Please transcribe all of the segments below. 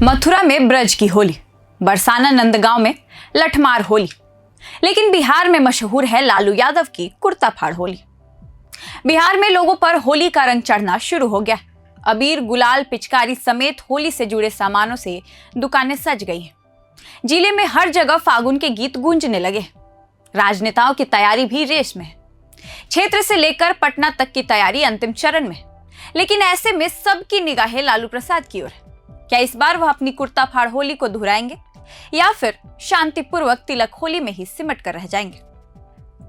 मथुरा में ब्रज की होली, बरसाना नंदगांव में लठमार होली, लेकिन बिहार में मशहूर है लालू यादव की कुर्ता फाड़ होली। बिहार में लोगों पर होली का रंग चढ़ना शुरू हो गया। अबीर, गुलाल, पिचकारी समेत होली से जुड़े सामानों से दुकानें सज गई हैं। जिले में हर जगह फागुन के गीत गूंजने लगे। राजनेताओं की तैयारी भी रेस में है। क्षेत्र से लेकर पटना तक की तैयारी अंतिम चरण में, लेकिन ऐसे में सबकी निगाहें लालू प्रसाद की ओर है। क्या इस बार वह अपनी कुर्ता फाड़ होली को दोहराएंगे या फिर शांतिपूर्वक तिलक होली में ही सिमट कर रह जाएंगे?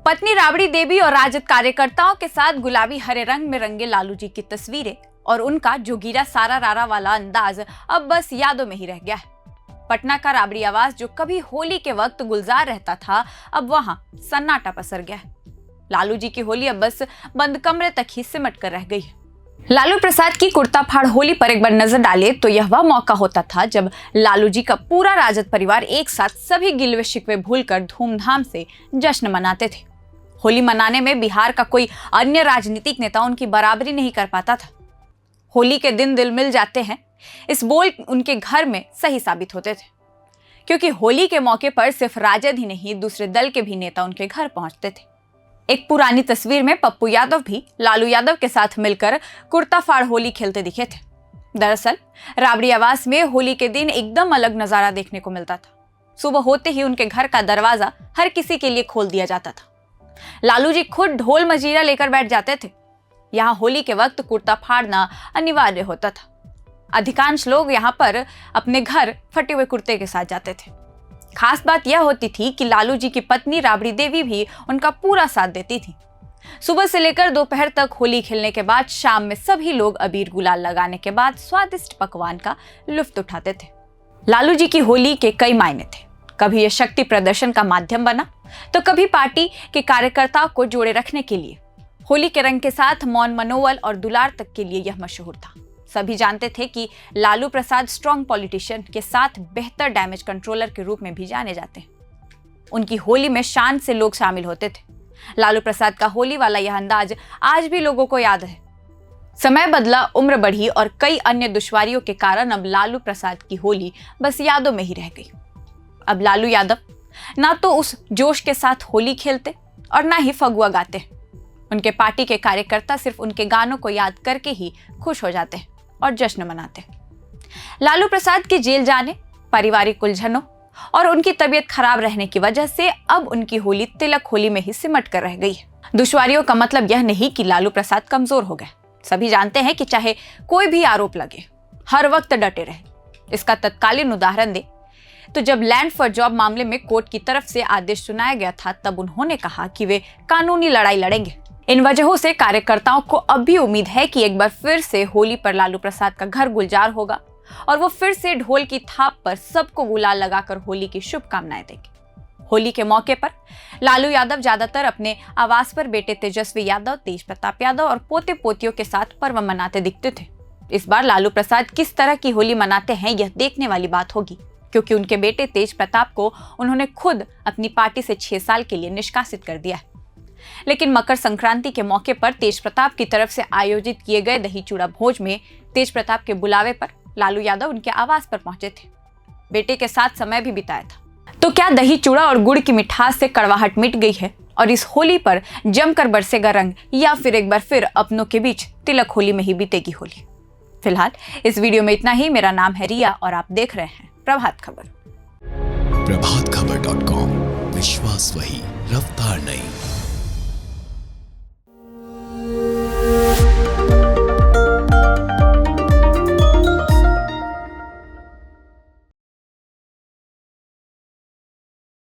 पत्नी राबड़ी देवी और राजद कार्यकर्ताओं के साथ गुलाबी हरे रंग में रंगे लालू जी की तस्वीरें और उनका जोगीरा सारा रारा वाला अंदाज अब बस यादों में ही रह गया है। पटना का राबड़ी आवास जो कभी होली के वक्त गुलजार रहता था, अब वहां सन्नाटा पसर गया है। लालू जी की होली अब बस बंद कमरे तक ही सिमट कर रह गई है। लालू प्रसाद की कुर्ता फाड़ होली पर एक बार नजर डाले तो यह वह मौका होता था जब लालू जी का पूरा राजद परिवार एक साथ सभी गिलवे शिकवे भूलकर धूमधाम से जश्न मनाते थे। होली मनाने में बिहार का कोई अन्य राजनीतिक नेता उनकी बराबरी नहीं कर पाता था। होली के दिन दिल मिल जाते हैं, इस बोल उनके घर में सही साबित होते थे, क्योंकि होली के मौके पर सिर्फ राजद ही नहीं, दूसरे दल के भी नेता उनके घर पहुंचते थे। एक पुरानी तस्वीर में पप्पू यादव भी लालू यादव के साथ मिलकर कुर्ता फाड़ होली खेलते दिखे थे। दरअसल राबड़ी आवास में होली के दिन एकदम अलग नजारा देखने को मिलता था। सुबह होते ही उनके घर का दरवाजा हर किसी के लिए खोल दिया जाता था। लालू जी खुद ढोल मजीरा लेकर बैठ जाते थे। यहाँ होली के वक्त कुर्ता फाड़ना अनिवार्य होता था। अधिकांश लोग यहाँ पर अपने घर फटे हुए कुर्ते के साथ जाते थे। खास बात यह होती थी कि लालू जी की पत्नी राबड़ी देवी भी उनका पूरा साथ देती थी। सुबह से लेकर दोपहर तक होली खेलने के बाद शाम में सभी लोग अबीर गुलाल लगाने के बाद स्वादिष्ट पकवान का लुत्फ उठाते थे। लालू जी की होली के कई मायने थे। कभी यह शक्ति प्रदर्शन का माध्यम बना, तो कभी पार्टी के कार्यकर्ताओं को जोड़े रखने के लिए। होली के रंग के साथ मौन मनोवल और दुलार तक के लिए यह मशहूर था। सभी जानते थे कि लालू प्रसाद स्ट्रॉन्ग पॉलिटिशियन के साथ बेहतर डैमेज कंट्रोलर के रूप में भी जाने जाते हैं। उनकी होली में शान से लोग शामिल होते थे। लालू प्रसाद का होली वाला यह अंदाज आज भी लोगों को याद है। समय बदला, उम्र बढ़ी और कई अन्य दुश्वारियों के कारण अब लालू प्रसाद की होली बस यादों में ही रह गई। अब लालू यादव ना तो उस जोश के साथ होली खेलते और ना ही फगुआ गाते। उनके पार्टी के कार्यकर्ता सिर्फ उनके गानों को याद करके ही खुश हो जाते हैं और जश्न मनाते। लालू प्रसाद के जेल जाने, पारिवारिक उलझनों और उनकी तबीयत खराब रहने की वजह से अब उनकी होली तिलक होली में ही सिमट कर रह गई है। दुश्वारियों का मतलब यह नहीं कि लालू प्रसाद कमजोर हो गए। सभी जानते हैं कि चाहे कोई भी आरोप लगे, हर वक्त डटे रहे। इसका तत्कालीन उदाहरण दे तो जब लैंड फॉर जॉब मामले में कोर्ट की तरफ से आदेश सुनाया गया था, तब उन्होंने कहा कि वे कानूनी लड़ाई लड़ेंगे। इन वजहों से कार्यकर्ताओं को अब भी उम्मीद है कि एक बार फिर से होली पर लालू प्रसाद का घर गुलजार होगा और वो फिर से ढोल की थाप पर सबको गुलाल लगाकर होली की शुभकामनाएं देंगे। होली के मौके पर लालू यादव ज्यादातर अपने आवास पर बेटे तेजस्वी यादव, तेज प्रताप यादव और पोते पोतियों के साथ पर्व मनाते दिखते थे। इस बार लालू प्रसाद किस तरह की होली मनाते हैं, यह देखने वाली बात होगी, क्योंकि उनके बेटे तेज प्रताप को उन्होंने खुद अपनी पार्टी से 6 साल के लिए निष्कासित कर दिया है। लेकिन मकर संक्रांति के मौके पर तेज प्रताप की तरफ से आयोजित किए गए दही चूड़ा भोज में तेज प्रताप के बुलावे पर लालू यादव उनके आवास पर पहुंचे थे। बेटे के साथ समय भी बिताया था। तो क्या दही चूड़ा और गुड़ की मिठास से कड़वाहट मिट गई है और इस होली पर जमकर बरसेगा रंग, या फिर एक बार फिर अपनों के बीच तिलक होली में ही बीतेगी होली? फिलहाल इस वीडियो में इतना ही। मेरा नाम है रिया और आप देख रहे हैं प्रभात खबर। प्रभातखबर.com, विश्वास वही, रफ्तार नहीं।